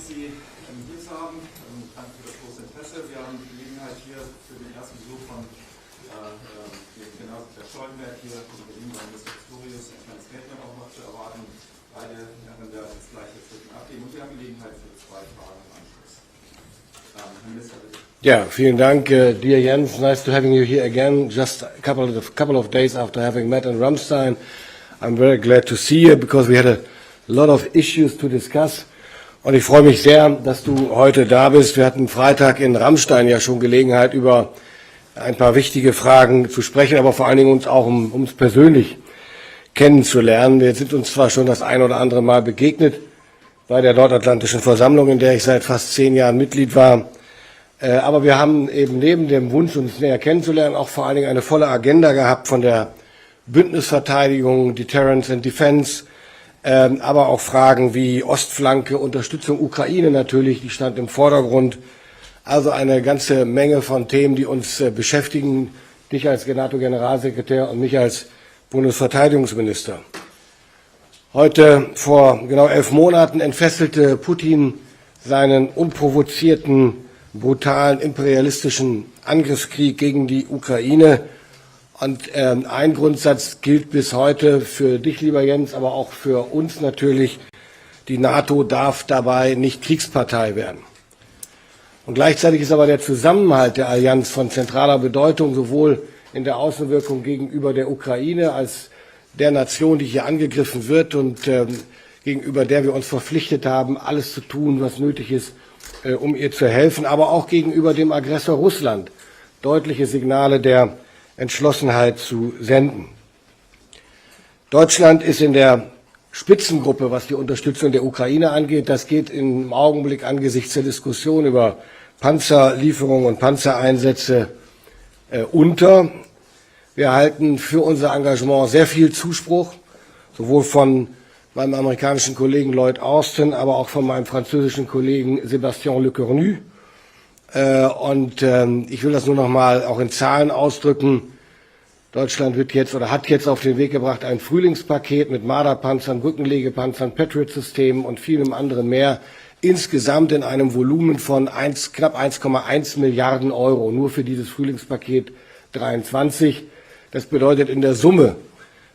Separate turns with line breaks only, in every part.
Sie hier zu haben. Danke für das große Interesse. Wir haben die Gelegenheit hier für den ersten Besuch von General Stoltenberg hier in Berlin beim Pistorius ein kleines Statement auch noch zu erwarten. Beide Herren werden das gleiche Drücken abgeben und wir haben Gelegenheit für 2 Fragen im Anschluss. Herr Minister, bitte.
Yeah, vielen Dank, dear Jens. Nice to having you here again. Just a couple of days after having met in Ramstein, I'm very glad to see you because we had a lot of issues to discuss. Und ich freue mich sehr, dass du heute da bist. Wir hatten Freitag in Ramstein ja schon Gelegenheit, über ein paar wichtige Fragen zu sprechen, aber vor allen Dingen uns auch um uns persönlich kennenzulernen. Wir sind uns zwar schon das ein oder andere Mal begegnet bei der Nordatlantischen Versammlung, in der ich seit fast 10 Jahren Mitglied war. Aber wir haben eben neben dem Wunsch, uns näher kennenzulernen, auch vor allen Dingen eine volle Agenda gehabt von der Bündnisverteidigung, Deterrence and Defense, aber auch Fragen wie Ostflanke, Unterstützung Ukraine natürlich, die stand im Vordergrund. Also eine ganze Menge von Themen, die uns beschäftigen, dich als NATO-Generalsekretär und mich als Bundesverteidigungsminister. Heute, vor genau 11 Monaten, entfesselte Putin seinen unprovozierten, brutalen, imperialistischen Angriffskrieg gegen die Ukraine. Und ein Grundsatz gilt bis heute für dich, lieber Jens, aber auch für uns natürlich. Die NATO darf dabei nicht Kriegspartei werden. Und gleichzeitig ist aber der Zusammenhalt der Allianz von zentraler Bedeutung, sowohl in der Außenwirkung gegenüber der Ukraine als der Nation, die hier angegriffen wird und gegenüber der wir uns verpflichtet haben, alles zu tun, was nötig ist, um ihr zu helfen, aber auch gegenüber dem Aggressor Russland deutliche Signale der Entschlossenheit zu senden. Deutschland ist in der Spitzengruppe, was die Unterstützung der Ukraine angeht. Das geht im Augenblick angesichts der Diskussion über Panzerlieferungen und Panzereinsätze unter. Wir erhalten für unser Engagement sehr viel Zuspruch, sowohl von meinem amerikanischen Kollegen Lloyd Austin, aber auch von meinem französischen Kollegen Sébastien Lecornu. Und ich will das nur noch mal auch in Zahlen ausdrücken. Deutschland wird jetzt oder hat jetzt auf den Weg gebracht ein Frühlingspaket mit Marderpanzern, Rückenlegepanzern, Patriot-Systemen und vielem anderen mehr. Insgesamt in einem Volumen von knapp 1,1 Milliarden Euro nur für dieses Frühlingspaket 23. Das bedeutet, in der Summe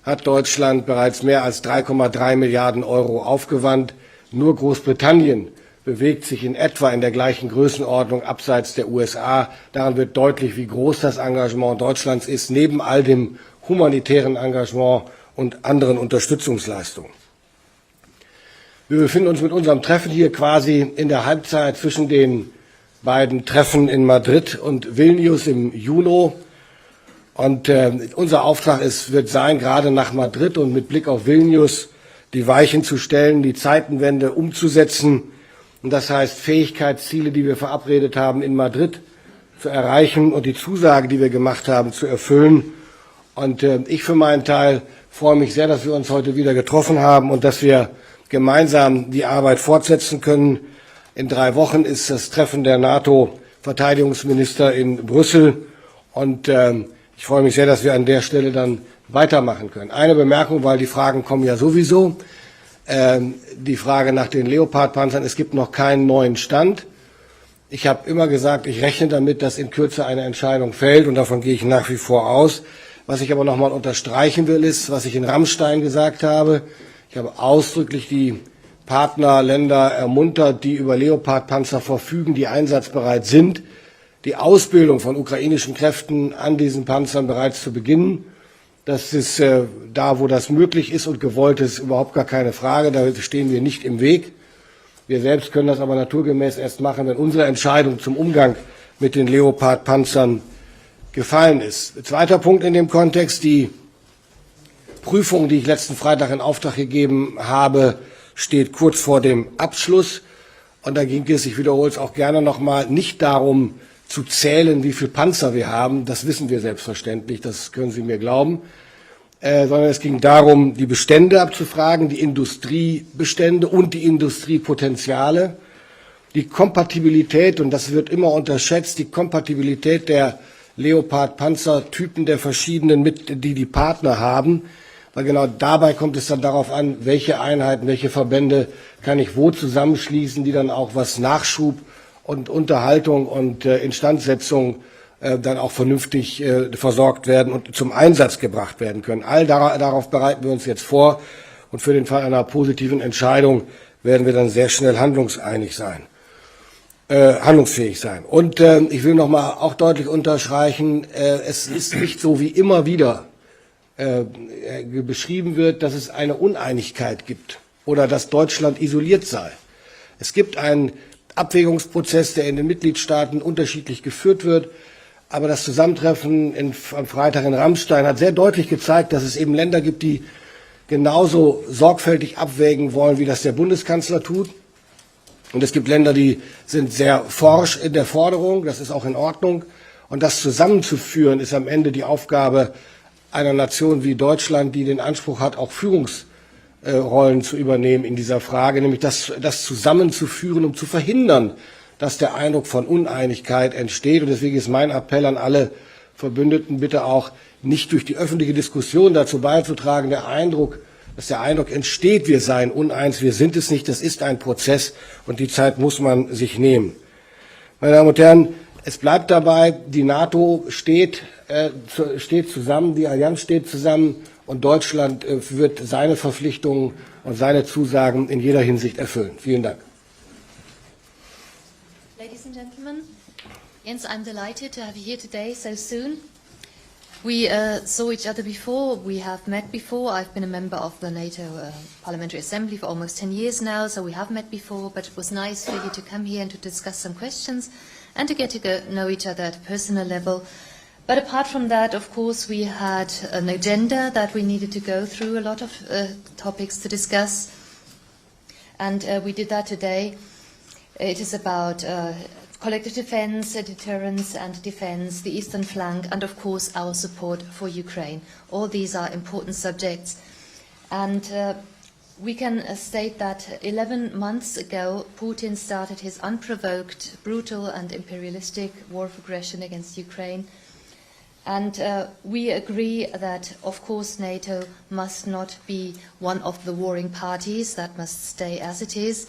hat Deutschland bereits mehr als 3,3 Milliarden Euro aufgewandt. Nur Großbritannien bewegt sich in etwa in der gleichen Größenordnung abseits der USA. Daran wird deutlich, wie groß das Engagement Deutschlands ist, neben all dem humanitären Engagement und anderen Unterstützungsleistungen. Wir befinden uns mit unserem Treffen hier quasi in der Halbzeit zwischen den beiden Treffen in Madrid und Vilnius im Juni. Und unser Auftrag wird sein, gerade nach Madrid und mit Blick auf Vilnius die Weichen zu stellen, die Zeitenwende umzusetzen. Und das heißt, Fähigkeitsziele, die wir verabredet haben, in Madrid zu erreichen und die Zusage, die wir gemacht haben, zu erfüllen. Und ich für meinen Teil freue mich sehr, dass wir uns heute wieder getroffen haben und dass wir gemeinsam die Arbeit fortsetzen können. In 3 Wochen ist das Treffen der NATO-Verteidigungsminister in Brüssel. Und ich freue mich sehr, dass wir an der Stelle dann weitermachen können. Eine Bemerkung, weil die Fragen kommen ja sowieso. Die Frage nach den Leopard-Panzern. Es gibt noch keinen neuen Stand. Ich habe immer gesagt, ich rechne damit, dass in Kürze eine Entscheidung fällt und davon gehe ich nach wie vor aus. Was ich aber noch mal unterstreichen will, ist, was ich in Ramstein gesagt habe. Ich habe ausdrücklich die Partnerländer ermuntert, die über Leopard-Panzer verfügen, die einsatzbereit sind, die Ausbildung von ukrainischen Kräften an diesen Panzern bereits zu beginnen. Das ist da, wo das möglich ist und gewollt ist, überhaupt gar keine Frage. Da stehen wir nicht im Weg. Wir selbst können das aber naturgemäß erst machen, wenn unsere Entscheidung zum Umgang mit den Leopard-Panzern gefallen ist. Zweiter Punkt in dem Kontext, die Prüfung, die ich letzten Freitag in Auftrag gegeben habe, steht kurz vor dem Abschluss. Und da ging es, ich wiederhole es auch gerne nochmal, nicht darum zu zählen, wie viele Panzer wir haben. Das wissen wir selbstverständlich, das können Sie mir glauben. Sondern es ging darum, die Bestände abzufragen, die Industriebestände und die Industriepotenziale, die Kompatibilität, und das wird immer unterschätzt, die Kompatibilität der Leopard-Panzertypen der verschiedenen, die Partner haben, weil genau dabei kommt es dann darauf an, welche Einheiten, welche Verbände kann ich wo zusammenschließen, die dann auch was Nachschub und Unterhaltung und Instandsetzung dann auch vernünftig versorgt werden und zum Einsatz gebracht werden können. Darauf bereiten wir uns jetzt vor und für den Fall einer positiven Entscheidung werden wir dann sehr schnell handlungsfähig sein. Und ich will noch mal auch deutlich unterstreichen, es ist nicht so, wie immer wieder beschrieben wird, dass es eine Uneinigkeit gibt oder dass Deutschland isoliert sei. Es gibt einen Abwägungsprozess, der in den Mitgliedstaaten unterschiedlich geführt wird. Aber das Zusammentreffen am Freitag in Ramstein hat sehr deutlich gezeigt, dass es eben Länder gibt, die genauso sorgfältig abwägen wollen, wie das der Bundeskanzler tut. Und es gibt Länder, die sind sehr forsch in der Forderung. Das ist auch in Ordnung. Und das zusammenzuführen, ist am Ende die Aufgabe einer Nation wie Deutschland, die den Anspruch hat, auch Führungsrollen zu übernehmen in dieser Frage, nämlich das zusammenzuführen, um zu verhindern, dass der Eindruck von Uneinigkeit entsteht. Und deswegen ist mein Appell an alle Verbündeten, bitte auch nicht durch die öffentliche Diskussion dazu beizutragen, dass der Eindruck entsteht, wir seien uneins. Wir sind es nicht. Das ist ein Prozess und die Zeit muss man sich nehmen. Meine Damen und Herren, es bleibt dabei, die NATO steht zusammen, die Allianz steht zusammen und Deutschland wird seine Verpflichtungen und seine Zusagen in jeder Hinsicht erfüllen. Vielen Dank.
Ladies and gentlemen, Jens, I'm delighted to have you here today so soon. We saw each other before, we have met before. I've been a member of the NATO Parliamentary Assembly for almost 10 years now, so we have met before, but it was nice for you to come here and to discuss some questions and to get to know each other at a personal level. But apart from that, of course, we had an agenda that we needed to go through, a lot of topics to discuss, and we did that today. It is about collective defense, deterrence and defense, the eastern flank, and of course our support for Ukraine. All these are important subjects. And we can state that 11 months ago, Putin started his unprovoked, brutal and imperialistic war of aggression against Ukraine. And we agree that, of course, NATO must not be one of the warring parties. That must stay as it is.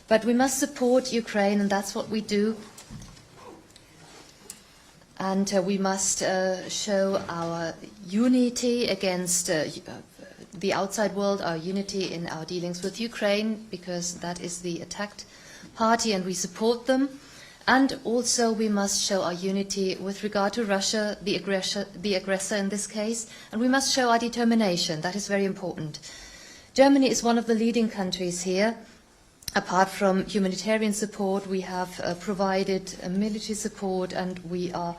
But we must support Ukraine, and that's what we do. And we must show our unity against the outside world, our unity in our dealings with Ukraine, because that is the attacked party and we support them. And also we must show our unity with regard to Russia, the aggressor in this case, and we must show our determination. That is very important. Germany is one of the leading countries here. Apart from humanitarian support, we have provided military support, and we are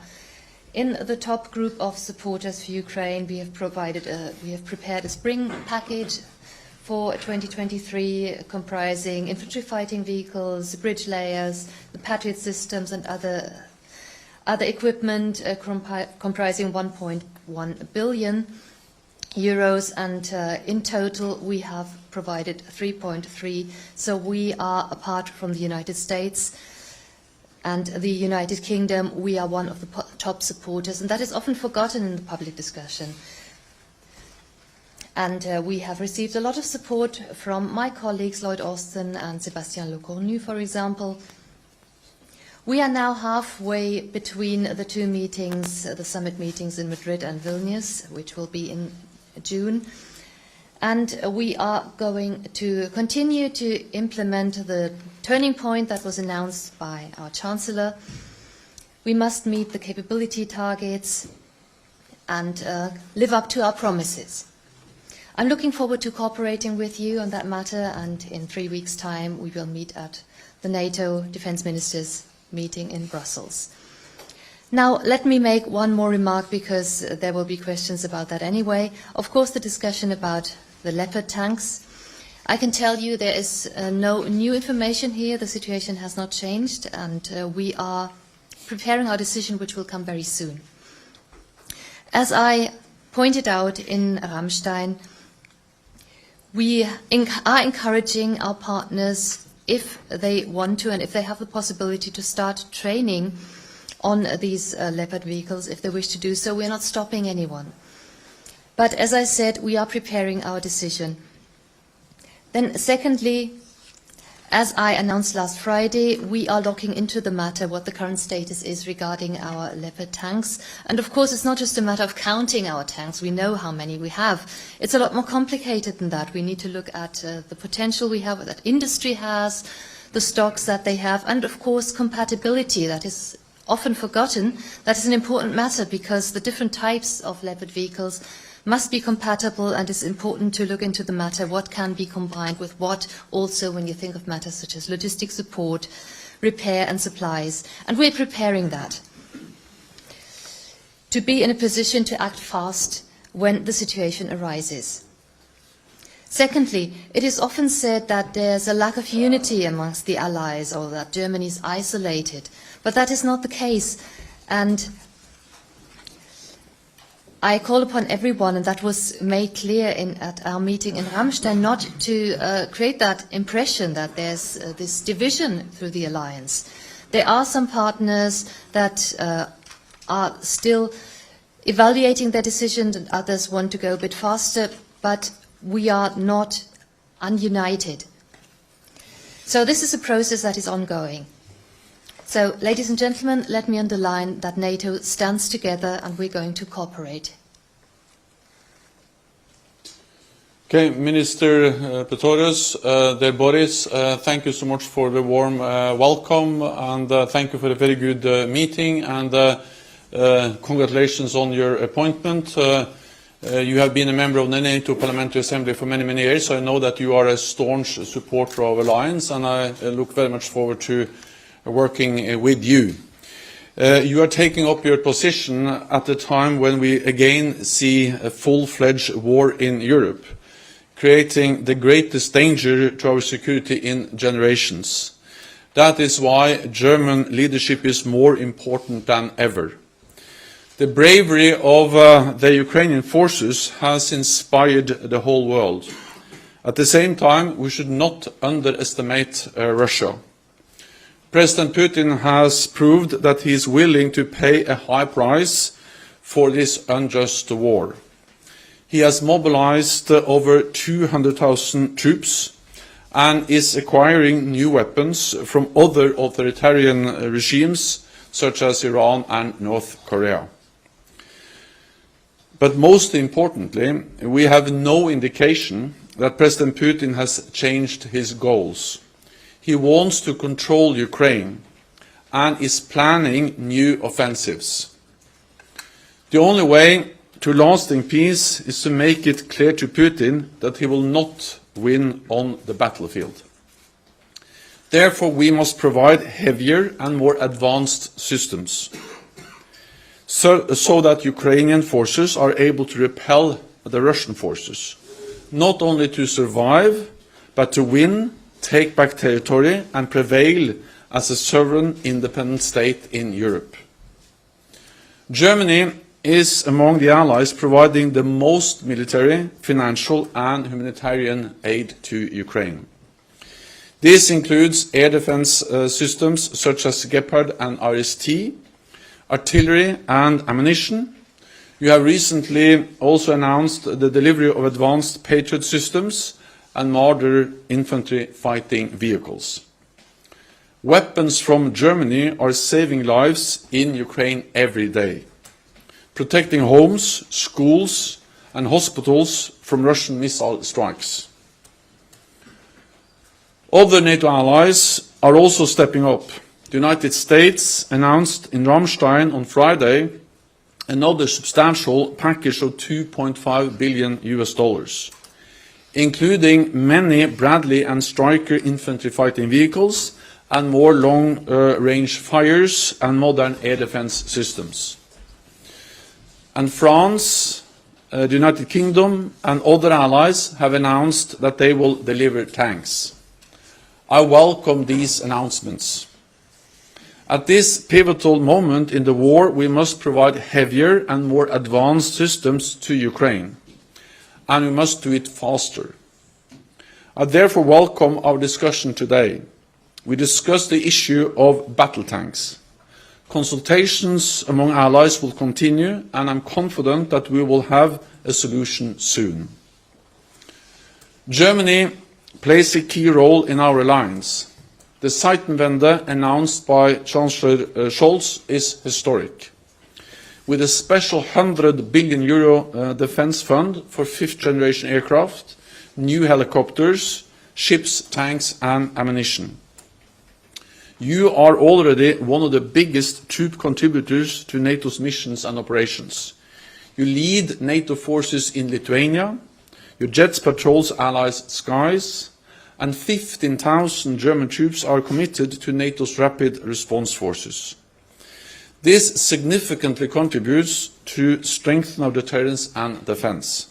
in the top group of supporters for Ukraine. We have prepared a spring package for 2023, comprising infantry fighting vehicles, bridge layers, the Patriot systems, and other equipment, comprising 1.1 billion euros, and in total we have provided 3.3. So we are, apart from the United States and the United Kingdom, we are one of the top supporters, and that is often forgotten in the public discussion. And we have received a lot of support from my colleagues Lloyd Austin and Sébastien Lecornu, for example. We are now halfway between the two meetings, the summit meetings in Madrid and Vilnius, which will be in June. And we are going to continue to implement the turning point that was announced by our Chancellor. We must meet the capability targets and live up to our promises. I'm looking forward to cooperating with you on that matter, and in 3 weeks' time we will meet at the NATO Defence Ministers meeting in Brussels. Now, let me make one more remark, because there will be questions about that anyway. Of course, the discussion about the Leopard tanks. I can tell you there is no new information here. The situation has not changed, and we are preparing our decision, which will come very soon. As I pointed out in Ramstein, we are encouraging our partners, if they want to and if they have the possibility, to start training on these Leopard vehicles if they wish to do so. We are not stopping anyone. But as I said, we are preparing our decision. Then secondly, as I announced last Friday, we are looking into the matter, what the current status is regarding our Leopard tanks. And of course, it's not just a matter of counting our tanks. We know how many we have. It's a lot more complicated than that. We need to look at the potential we have, that industry has, the stocks that they have, and of course, compatibility. That is often forgotten. That is an important matter because the different types of Leopard vehicles must be compatible, and it's important to look into the matter, what can be combined with what, also when you think of matters such as logistic support, repair and supplies. And we're preparing that to be in a position to act fast when the situation arises. Secondly, it is often said that there's a lack of unity amongst the Allies, or that Germany is isolated, but that is not the case. And I call upon everyone, and that was made clear at our meeting in Ramstein, not to create that impression that there's this division through the alliance. There are some partners that are still evaluating their decisions, and others want to go a bit faster, but we are not ununited. So this is a process that is ongoing. So, ladies and gentlemen, let me underline that NATO stands together and we're going to cooperate.
Okay, Minister Pretorius, dear Boris, thank you so much for the warm welcome, and thank you for a very good meeting, and congratulations on your appointment. You have been a member of the NATO Parliamentary Assembly for many, many years, so I know that you are a staunch supporter of Alliance, and I look very much forward to working with you. You are taking up your position at a time when we again see a full-fledged war in Europe, creating the greatest danger to our security in generations. That is why German leadership is more important than ever. The bravery of the Ukrainian forces has inspired the whole world. At the same time, we should not underestimate Russia. President Putin has proved that he is willing to pay a high price for this unjust war. He has mobilized over 200,000 troops and is acquiring new weapons from other authoritarian regimes such as Iran and North Korea. But most importantly, we have no indication that President Putin has changed his goals. He wants to control Ukraine and is planning new offensives. The only way to lasting peace is to make it clear to Putin that he will not win on the battlefield. Therefore, we must provide heavier and more advanced systems so that Ukrainian forces are able to repel the Russian forces, not only to survive, but to win, take back territory and prevail as a sovereign independent state in Europe. Germany is among the allies providing the most military, financial and humanitarian aid to Ukraine. This includes air defense systems such as Gepard and RST, artillery and ammunition. You have recently also announced the delivery of advanced Patriot systems and Marder infantry fighting vehicles. Weapons from Germany are saving lives in Ukraine every day, protecting homes, schools and hospitals from Russian missile strikes. Other NATO allies are also stepping up. The United States announced in Ramstein on Friday another substantial package of $2.5 billion, including many Bradley and Stryker infantry fighting vehicles and more long-range fires and modern air defense systems. And France, the United Kingdom and other allies have announced that they will deliver tanks. I welcome these announcements. At this pivotal moment in the war, we must provide heavier and more advanced systems to Ukraine, and we must do it faster. I therefore welcome our discussion today. We discussed the issue of battle tanks. Consultations among allies will continue, and I'm confident that we will have a solution soon. Germany plays a key role in our alliance. The Zeitenwende announced by Chancellor Scholz is historic. With a special €100 billion defence fund for fifth-generation aircraft, new helicopters, ships, tanks and ammunition. You are already one of the biggest troop contributors to NATO's missions and operations. You lead NATO forces in Lithuania, your jets patrols allies' skies, and 15,000 German troops are committed to NATO's rapid response forces. This significantly contributes to strengthen our deterrence and defence.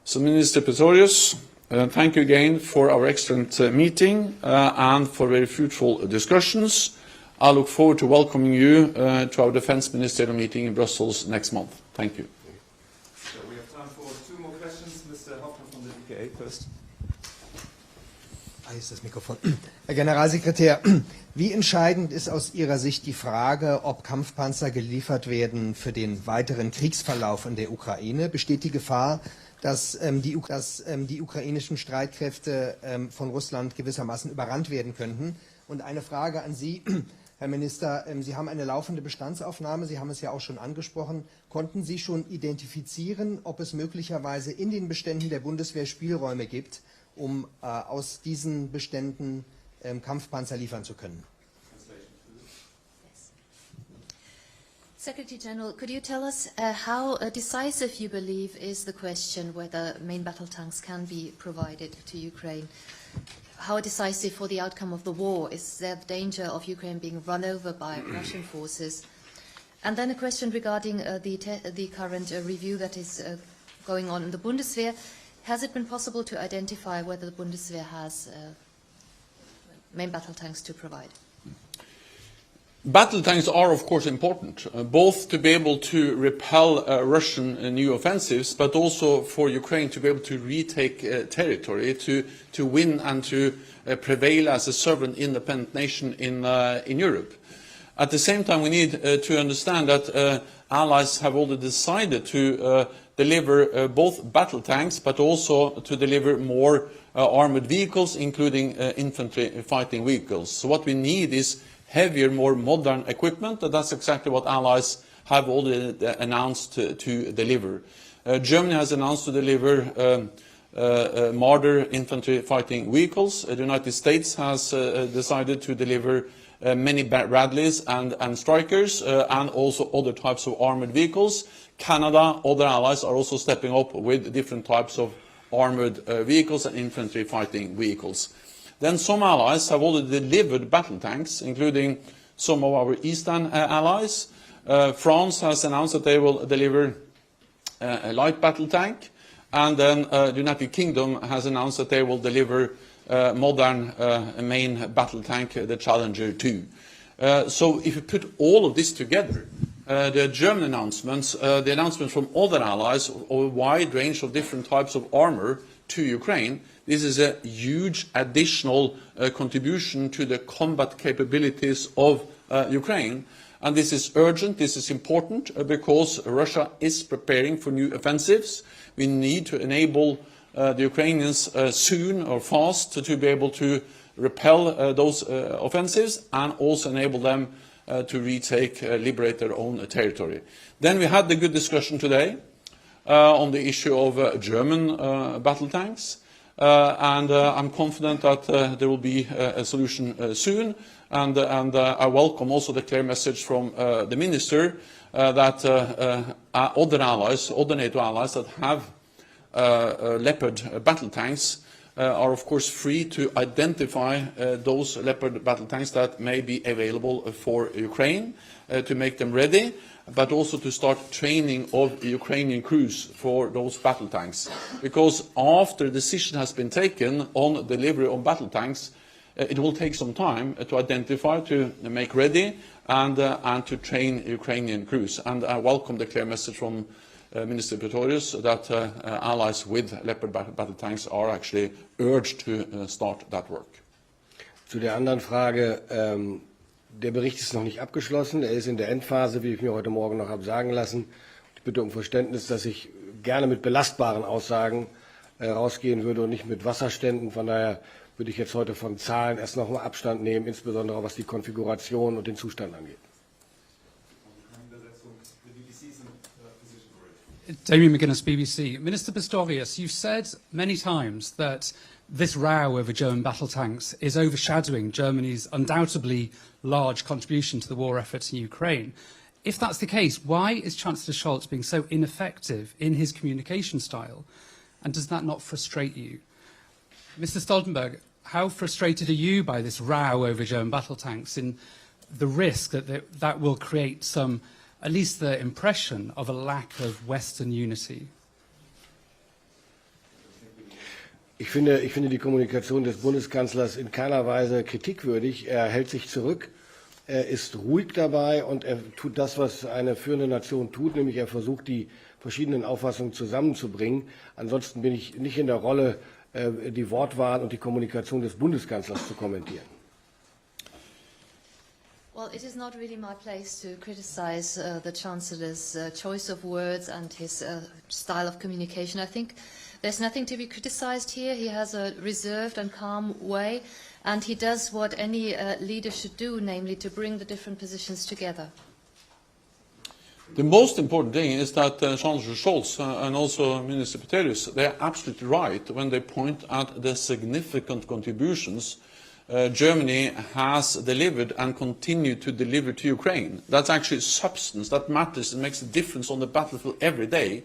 So, Minister Pistorius, thank you again for our excellent meeting and for very fruitful discussions. I look forward to welcoming you to our Defence Ministerial meeting in Brussels next month. Thank you.
So we have time for two more questions. Mr. Hauptmann from the DPA first.
Hier ist das Mikrofon. Herr Generalsekretär, wie entscheidend ist aus Ihrer Sicht die Frage, ob Kampfpanzer geliefert werden für den weiteren Kriegsverlauf in der Ukraine? Besteht die Gefahr, dass die ukrainischen Streitkräfte von Russland gewissermaßen überrannt werden könnten? Und eine Frage an Sie, Herr Minister, Sie haben eine laufende Bestandsaufnahme, Sie haben es ja auch schon angesprochen. Konnten Sie schon identifizieren, ob es möglicherweise in den Beständen der Bundeswehr Spielräume gibt, um aus diesen Beständen Kampfpanzer liefern zu können?
Secretary General, could you tell us how decisive you believe is the question whether main battle tanks can be provided to Ukraine? How decisive for the outcome of the war? Is there the danger of Ukraine being run over by Russian forces? And then a question regarding the current review that is going on in the Bundeswehr. Has it been possible to identify whether the Bundeswehr has main battle tanks to provide?
Battle tanks are, of course, important, both to be able to repel Russian new offensives, but also for Ukraine to be able to retake territory, to win and to prevail as a sovereign, independent nation in Europe. At the same time, we need to understand that allies have already decided to deliver both battle tanks, but also to deliver more armored vehicles, including infantry fighting vehicles. So what we need is heavier, more modern equipment, and that's exactly what allies have already announced to deliver. Germany has announced to deliver Marder infantry fighting vehicles. The United States has decided to deliver many Bradleys and Strykers, and also other types of armored vehicles. Canada, other allies are also stepping up with different types of armored vehicles and infantry fighting vehicles. Then some allies have already delivered battle tanks, including some of our eastern allies. France has announced that they will deliver a light battle tank, and then the United Kingdom has announced that they will deliver modern main battle tank, the Challenger 2. So if you put all of this together, the German announcements, the announcements from other allies of a wide range of different types of armor to Ukraine, this is a huge additional contribution to the combat capabilities of Ukraine. And this is urgent, this is important, because Russia is preparing for new offensives. We need to enable the Ukrainians soon or fast to be able to repel those offensives, and also enable them to retake, liberate their own territory. Then we had the good discussion today on the issue of German battle tanks, and I'm confident that there will be a solution soon, and I welcome also the clear message from the Minister that other allies, other NATO allies that have Leopard battle tanks are of course free to identify those Leopard battle tanks that may be available for Ukraine, to make them ready, but also to start training of Ukrainian crews for those battle tanks. Because after a decision has been taken on delivery of battle tanks, it will take some time to identify, to make ready, and to train Ukrainian crews. And I welcome the clear message from Minister Pistorius that allies with Leopard battle tanks are actually urged to start that work.
Zu der anderen Frage, Der Bericht ist noch nicht abgeschlossen. Er ist in der Endphase, wie ich mir heute Morgen noch habe sagen lassen. Ich bitte um Verständnis, dass ich gerne mit belastbaren Aussagen rausgehen würde und nicht mit Wasserständen. Von daher würde ich jetzt heute von Zahlen erst noch mal Abstand nehmen, insbesondere was die Konfiguration und den Zustand angeht.
Damien McGuinness, BBC. Minister Pistorius, you've said many times that this row over German battle tanks is overshadowing Germany's undoubtedly large contribution to the war effort in Ukraine. If that's the case, why is Chancellor Scholz being so ineffective in his communication style? And does that not frustrate you? Mr. Stoltenberg, how frustrated are you by this row over German battle tanks and the risk that that will create some, at least the impression of a lack of Western unity?
Ich finde die Kommunikation des Bundeskanzlers in keiner Weise kritikwürdig. Er hält sich zurück, er ist ruhig dabei und er tut das, was eine führende Nation tut, nämlich er versucht, die verschiedenen Auffassungen zusammenzubringen. Ansonsten bin ich nicht in der Rolle, die Wortwahl und die Kommunikation des Bundeskanzlers zu kommentieren.
Well, it is not really my place to criticize the Chancellor's choice of words and his style of communication. I think there's nothing to be criticized here. He has a reserved and calm way, and he does what any leader should do, namely to bring the different positions together.
The most important thing is that Chancellor Scholz and also Minister Pistorius, they are absolutely right when they point at the significant contributions Germany has delivered and continue to deliver to Ukraine. That's actually substance, that matters, it makes a difference on the battlefield every day.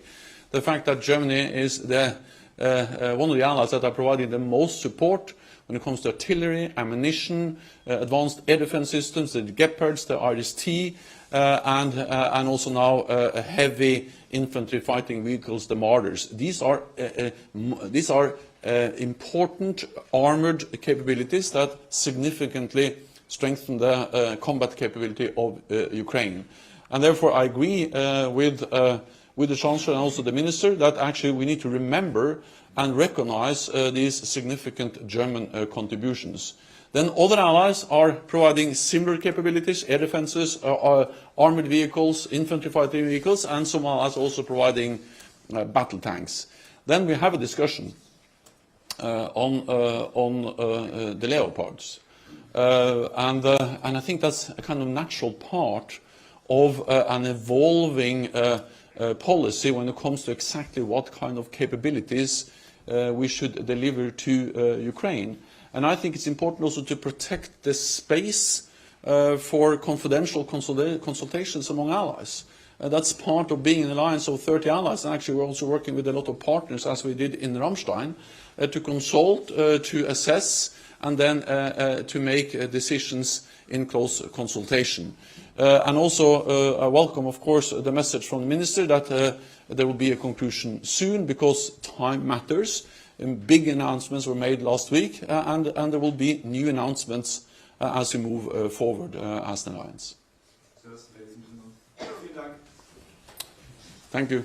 The fact that Germany is one of the allies that are providing the most support when it comes to artillery, ammunition, advanced air defense systems, the Gepards, the RST, and also now heavy infantry fighting vehicles, the Martyrs. These are important armored capabilities that significantly strengthen the combat capability of Ukraine. And therefore I agree with the Chancellor and also the Minister that actually we need to remember and recognize these significant German contributions. Then other allies are providing similar capabilities, air defenses, armored vehicles, infantry fighting vehicles, and some allies also providing battle tanks. Then we have a discussion on the Leopards. And I think that's a kind of natural part of an evolving policy when it comes to exactly what kind of capabilities we should deliver to Ukraine. And I think it's important also to protect the space for confidential consultations among allies. That's part of being an alliance of 30 allies. And actually we're also working with a lot of partners, as we did in Ramstein, to consult, to assess, and then to make decisions in close consultation. And also I welcome, of course, the message from the Minister that there will be a conclusion soon, because time matters. Big announcements were made last week, and there will be new announcements as we move forward as an alliance. Thank you.